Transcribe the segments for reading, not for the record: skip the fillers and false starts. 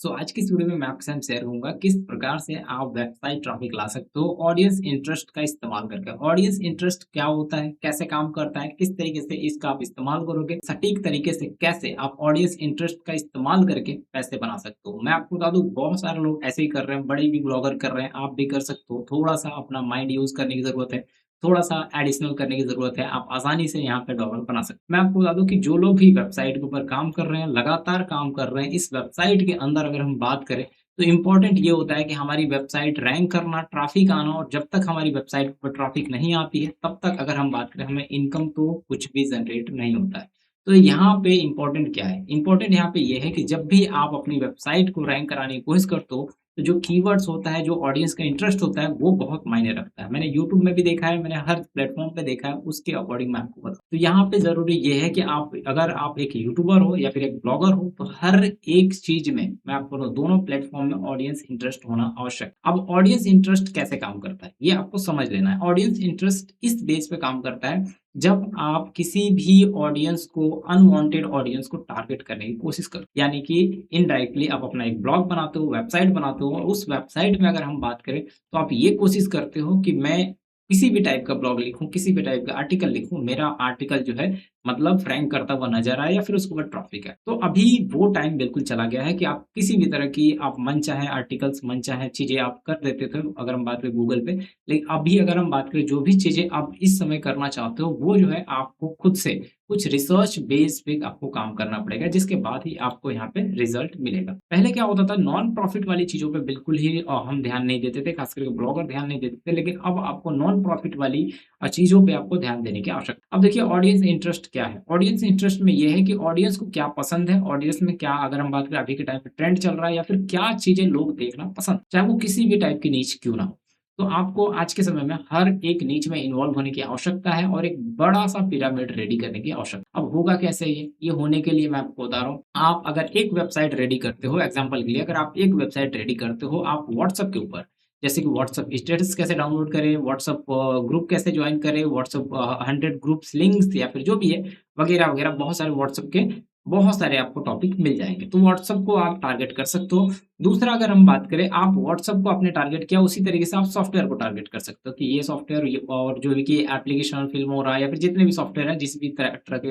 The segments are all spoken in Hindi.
आज की इस वीडियो में मैं आपके साथ शेयर करूंगा किस प्रकार से आप वेबसाइट ट्रैफिक ला सकते हो ऑडियंस इंटरेस्ट का इस्तेमाल करके। ऑडियंस इंटरेस्ट क्या होता है, कैसे काम करता है, किस तरीके से इसका आप इस्तेमाल करोगे, सटीक तरीके से कैसे आप ऑडियंस इंटरेस्ट का इस्तेमाल करके पैसे बना सकते हो। मैं आपको बता दूं, बहुत सारे लोग ऐसे ही कर रहे हैं, बड़े भी ब्लॉगर कर रहे हैं, आप भी कर सकते हो। थोड़ा सा अपना माइंड यूज करने की जरूरत है, थोड़ा सा एडिशनल करने की ज़रूरत है, आप आसानी से यहाँ पे डॉलर बना सकते हैं। मैं आपको बता दूँ कि जो लोग भी वेबसाइट के ऊपर काम कर रहे हैं, लगातार काम कर रहे हैं, इस वेबसाइट के अंदर अगर हम बात करें, तो इम्पोर्टेंट ये होता है कि हमारी वेबसाइट रैंक करना, ट्रैफ़िक आना, और जब तक हमारी वेबसाइट पर ट्रैफ़िक नहीं आती है, तब तक अगर हम बात करें, हमें इनकम तो कुछ भी जनरेट नहीं होता है। तो यहाँ पे इम्पोर्टेंट क्या है? इम्पोर्टेंट यहाँ पे ये है कि जब भी आप अपनी वेबसाइट को रैंक कराने की कोशिश करते हो, तो जो कीवर्ड्स होता है, जो ऑडियंस का इंटरेस्ट होता है, वो बहुत मायने रखता है। मैंने यूट्यूब में भी देखा है, मैंने हर प्लेटफ़ॉर्म पे देखा है, उसके अकॉर्डिंग मैं आपको बताऊँ। तो यहाँ पे ज़रूरी ये है कि आप अगर आप एक यूट्यूबर हो या फिर एक ब्लॉगर हो, तो हर एक चीज़ में मैं आपको बताऊँ, दोनों प्लेटफ़ॉर्म में ऑडियंस इंटरेस्ट होना आवश्यक है। अब ऑडियंस इंटरेस्ट कैसे काम करता है, ये आपको समझ लेना है। ऑडियंस इंटरेस्ट इस बेस पे काम करता है, जब आप किसी भी ऑडियंस को, अनवांटेड ऑडियंस को टारगेट करने की कोशिश करो। यानी कि इनडायरेक्टली आप अपना एक ब्लॉग बनाते हो, वेबसाइट बनाते हो, और उस वेबसाइट में अगर हम बात करें, तो आप ये कोशिश करते हो कि मैं किसी भी टाइप का ब्लॉग लिखूँ, किसी भी टाइप का आर्टिकल लिखूँ, मेरा आर्टिकल जो है मतलब रैंक करता हुआ नज़र आए या फिर उसके ऊपर ट्रैफ़िक है। तो अभी वो टाइम बिल्कुल चला गया है कि आप किसी भी तरह की आप मनचाहे आर्टिकल्स, मनचाहे चीज़ें आप कर देते थे, अगर हम बात करें गूगल पे। लेकिन अभी अगर हम बात करें, जो भी चीज़ें आप इस समय करना चाहते हो, वो जो है आपको खुद से कुछ रिसर्च बेस पे आपको काम करना पड़ेगा, जिसके बाद ही आपको यहाँ पे रिजल्ट मिलेगा। पहले क्या होता था, नॉन प्रॉफिट वाली चीज़ों पे बिल्कुल ही हम ध्यान नहीं देते थे, खास करके ब्लॉगर ध्यान नहीं देते थे, लेकिन अब आपको नॉन प्रॉफिट वाली चीज़ों पे आपको ध्यान देने की आवश्यकता। अब देखिए, ऑडियंस इंटरेस्ट क्या है? ऑडियंस इंटरेस्ट में ये है कि ऑडियंस को क्या पसंद है, ऑडियंस में क्या, अगर हम बात करें अभी के टाइम पे ट्रेंड चल रहा है, या फिर क्या चीज़ें लोग देखना पसंद, चाहे वो किसी भी टाइप की नीच क्यों ना हो। तो आपको आज के समय में हर एक नीच में इन्वॉल्व होने की आवश्यकता है, और एक बड़ा-सा पिरामिड रेडी करने की आवश्यकता। अब होगा कैसे ये? ये होने के लिए मैं आपको बता रहा हूँ, आप अगर एक वेबसाइट रेडी करते हो, एग्ज़ाम्पल के लिए अगर आप एक वेबसाइट रेडी करते हो, आप व्हाट्सएप के ऊपर, जैसे कि व्हाट्सएप स्टेटस कैसे डाउनलोड करें, व्हाट्सएप ग्रुप कैसे जॉइन करें, व्हाट्सएप 100 ग्रुप्स लिंक्स या फिर जो भी है, वगैरह-वगैरह, बहुत सारे व्हाट्सएप के बहुत सारे आपको टॉपिक मिल जाएँगे। तो व्हाट्सएप को आप टारगेट कर सकते हो। दूसरा, अगर हम बात करें, आप व्हाट्सएप को आपने टारगेट किया, उसी तरीके से आप सॉफ्टवेयर को टारगेट कर सकते हो कि ये सॉफ्टवेयर, ये और जो है कि एप्लीकेशन, फ़िल्मोरा या फिर जितने भी सॉफ्टवेयर हैं, जिस भी तरह तरह के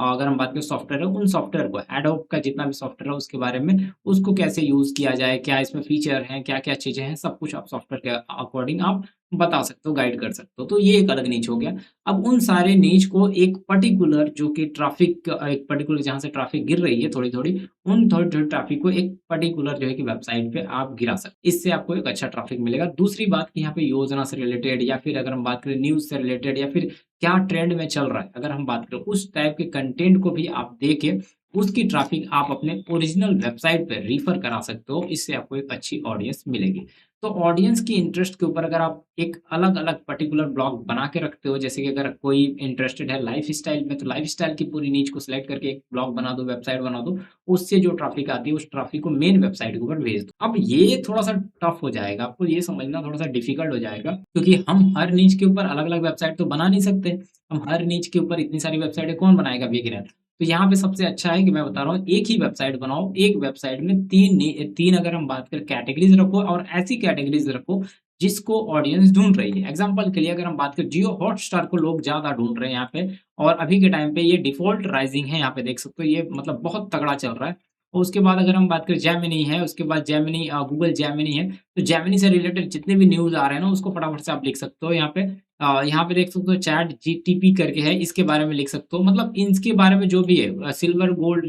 अगर हम बात करें सॉफ्टवेयर है, उन सॉफ्टवेयर को, एडोब का जितना भी सॉफ्टवेयर है उसके बारे में, उसको कैसे यूज़ किया जाए, क्या इसमें फीचर हैं, क्या-क्या चीज़ें हैं, सब कुछ आप सॉफ्टवेयर के अकॉर्डिंग आप बता सकते हो, गाइड कर सकते हो। तो ये एक अलग नीच हो गया। अब उन सारे नीच को एक पर्टिकुलर, जो कि ट्रैफ़िक, एक पर्टिकुलर जहाँ से ट्रैफ़िक गिर रही है थोड़ी-थोड़ी, उन थोड़ी-थोड़ी ट्रैफ़िक को एक पर्टिकुलर जो है कि वेबसाइट पे आप गिरा सकते, इससे आपको एक अच्छा ट्रैफ़िक मिलेगा। दूसरी बात कि यहाँ पे योजना से रिलेटेड, या फिर अगर हम बात करें न्यूज़ से रिलेटेड, या फिर क्या ट्रेंड में चल रहा है, अगर हम बात करें उस टाइप के कंटेंट को भी आप दे के उसकी ट्रैफ़िक आप अपने ओरिजिनल वेबसाइट पे रेफ़र करा सकते हो, इससे आपको एक अच्छी ऑडियंस मिलेगी। तो ऑडियंस की इंटरेस्ट के ऊपर अगर आप एक अलग-अलग पर्टिकुलर ब्लॉग बना के रखते हो, जैसे कि अगर कोई इंटरेस्टेड है लाइफ़स्टाइल में, तो लाइफ़स्टाइल की पूरी नीच को सिलेक्ट करके एक ब्लॉग बना दो, वेबसाइट बना दो, उससे जो ट्रैफ़िक आती है, उस ट्रैफ़िक को मेन वेबसाइट के ऊपर भेज दो। अब ये थोड़ा-सा टफ़ हो जाएगा, आपको ये समझना थोड़ा-सा डिफ़िकल्ट हो जाएगा, क्योंकि हम हर नीच के ऊपर अलग-अलग वेबसाइट तो बना नहीं सकते। हम हर नीच के ऊपर इतनी सारी वेबसाइटें कौन बनाएगा बिगिनर? तो यहाँ पे सबसे अच्छा है कि मैं बता रहा हूँ, एक ही वेबसाइट बनाओ, एक वेबसाइट में 3 अगर हम बात करें कैटेगरीज़ रखो, और ऐसी कैटेगरीज़ रखो जिसको ऑडियंस ढूँढ रही है। एग्ज़ाम्पल के लिए अगर हम बात करें, जियो हॉटस्टार को लोग ज़्यादा ढूँढ रहे हैं यहाँ पे, और अभी के टाइम पे ये डिफ़ॉल्ट राइज़िंग है, यहाँ पे देख सकते हो, ये मतलब बहुत तगड़ा चल रहा है। और उसके बाद अगर हम बात करें, जेमिनी है, उसके बाद जेमिनी, गूगल जेमिनी है, तो जेमिनी से रिलेटेड जितने भी न्यूज़ आ रहे हैं ना, उसको फटाफट से आप लिख सकते हो यहाँ पे। यहाँ पे देख सकते हो, चैट जीटीपी करके है, इसके बारे में लिख सकते हो। मतलब इनके बारे में जो भी है, सिल्वर गोल्ड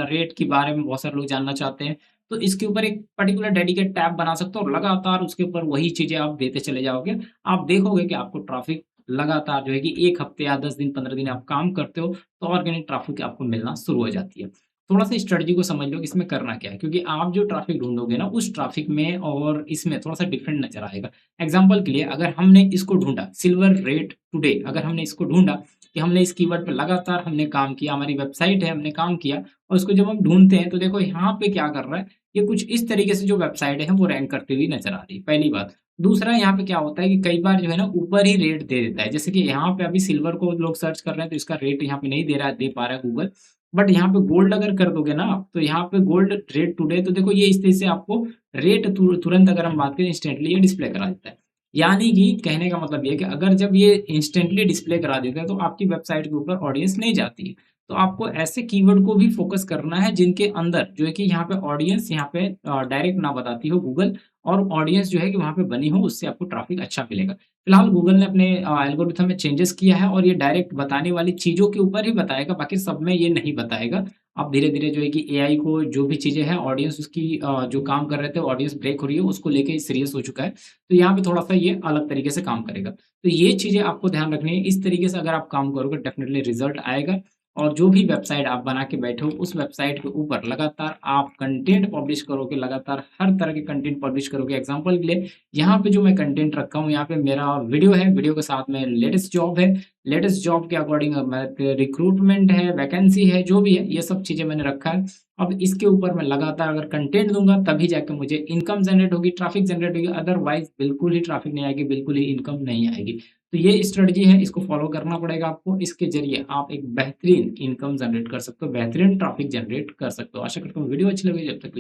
रेट के बारे में बहुत सारे लोग जानना चाहते हैं, तो इसके ऊपर एक पर्टिकुलर डेडिकेट टैब बना सकते हो, और लगातार उसके ऊपर वही चीज़ें आप देते चले जाओगे। आप देखोगे कि आपको ट्रैफ़िक लगातार जो है कि 1 हफ्ते या 10 दिन, 15 दिन आप काम करते हो, तो ऑर्गेनिक ट्रैफ़िक आपको मिलना शुरू हो जाती है। थोड़ा-सा स्ट्रेटजी को समझ लो कि इसमें करना क्या है, क्योंकि आप जो ट्रैफ़िक ढूँढोगे ना, उस ट्रैफ़िक में और इसमें थोड़ा-सा डिफरेंट नज़र आएगा। एग्ज़ाम्पल के लिए, अगर हमने इसको ढूँढा, सिल्वर रेट टुडे, अगर हमने इसको ढूँढा कि हमने इस कीवर्ड पे लगातार हमने काम किया, हमारी वेबसाइट है, हमने काम किया, और उसको जब हम ढूँढते हैं, तो देखो यहाँ पे क्या कर रहा है, ये कुछ इस तरीके से जो वेबसाइट है वो रैंक करती हुई नज़र आ रही है, पहली बात। दूसरा, यहाँ पे क्या होता है कि कई बार जो है ना, ऊपर ही रेट दे देता है। जैसे कि यहाँ पे अभी सिल्वर को लोग सर्च कर रहे हैं, तो इसका रेट यहाँ पे नहीं दे रहा है, दे पा रहा है गूगल। बट यहाँ पे गोल्ड अगर कर दोगे ना आप, तो यहाँ पे गोल्ड रेट टुडे, तो देखो ये इस तरह से आपको रेट तुरंत अगर हम बात करें इंस्टेंटली ये डिस्प्ले करा देता है। यानी कि कहने का मतलब ये है कि अगर जब ये इंस्टेंटली डिस्प्ले करा देता है तो आपकी वेबसाइट के ऊपर ऑडियंस नहीं जाती है। तो आपको ऐसे कीवर्ड को भी फोकस करना है जिनके अंदर जो है कि यहाँ पे ऑडियंस यहाँ पे डायरेक्ट ना बताती हो गूगल, और ऑडियंस जो है कि वहाँ पे बनी हो, उससे आपको ट्रैफिक अच्छा मिलेगा। फिलहाल गूगल ने अपने एल्गोरिथम में चेंजेस किया है और ये डायरेक्ट बताने वाली चीज़ों के ऊपर ही बताएगा, बाकी सब में ये नहीं बताएगा। अब धीरे-धीरे जो है कि एआई को जो भी चीज़ें हैं ऑडियंस उसकी जो काम कर रहे थे ऑडियंस ब्रेक हो रही है उसको लेके सीरियस हो चुका है। तो यहाँ पे थोड़ा-सा ये अलग तरीके से काम करेगा। तो ये चीज़ें आपको ध्यान रखनी है। इस तरीके से अगर आप काम करोगे डेफ़िनिटली रिज़ल्ट आएगा, और जो भी वेबसाइट आप बना के बैठे हो उस वेबसाइट के ऊपर लगातार आप कंटेंट पब्लिश करोगे, लगातार हर तरह के कंटेंट पब्लिश करोगे। एग्ज़ाम्पल के लिए यहाँ पे जो मैं कंटेंट रखा हूँ, यहाँ पे मेरा वीडियो है, वीडियो के साथ में लेटेस्ट जॉब है, लेटेस्ट जॉब के अकॉर्डिंग मैं रिक्रूटमेंट है, वैकेंसी है, जो भी है, ये सब चीज़ें मैंने रखा है। अब इसके ऊपर मैं लगातार अगर कंटेंट दूँगा तभी जाके मुझे इनकम जनरेट होगी, ट्रैफ़िक जनरेट होगी, अदरवाइज़ बिल्कुल ही ट्रैफ़िक नहीं आएगी, बिल्कुल ही इनकम नहीं आएगी। तो ये स्ट्रेटजी है, इसको फ़ॉलो करना पड़ेगा आपको। इसके ज़रिए आप एक बेहतरीन इनकम जनरेट कर सकते हो, बेहतरीन ट्रैफ़िक जनरेट कर सकते हो। आशा करता हूँ वीडियो अच्छी लगी, जब तक के लिए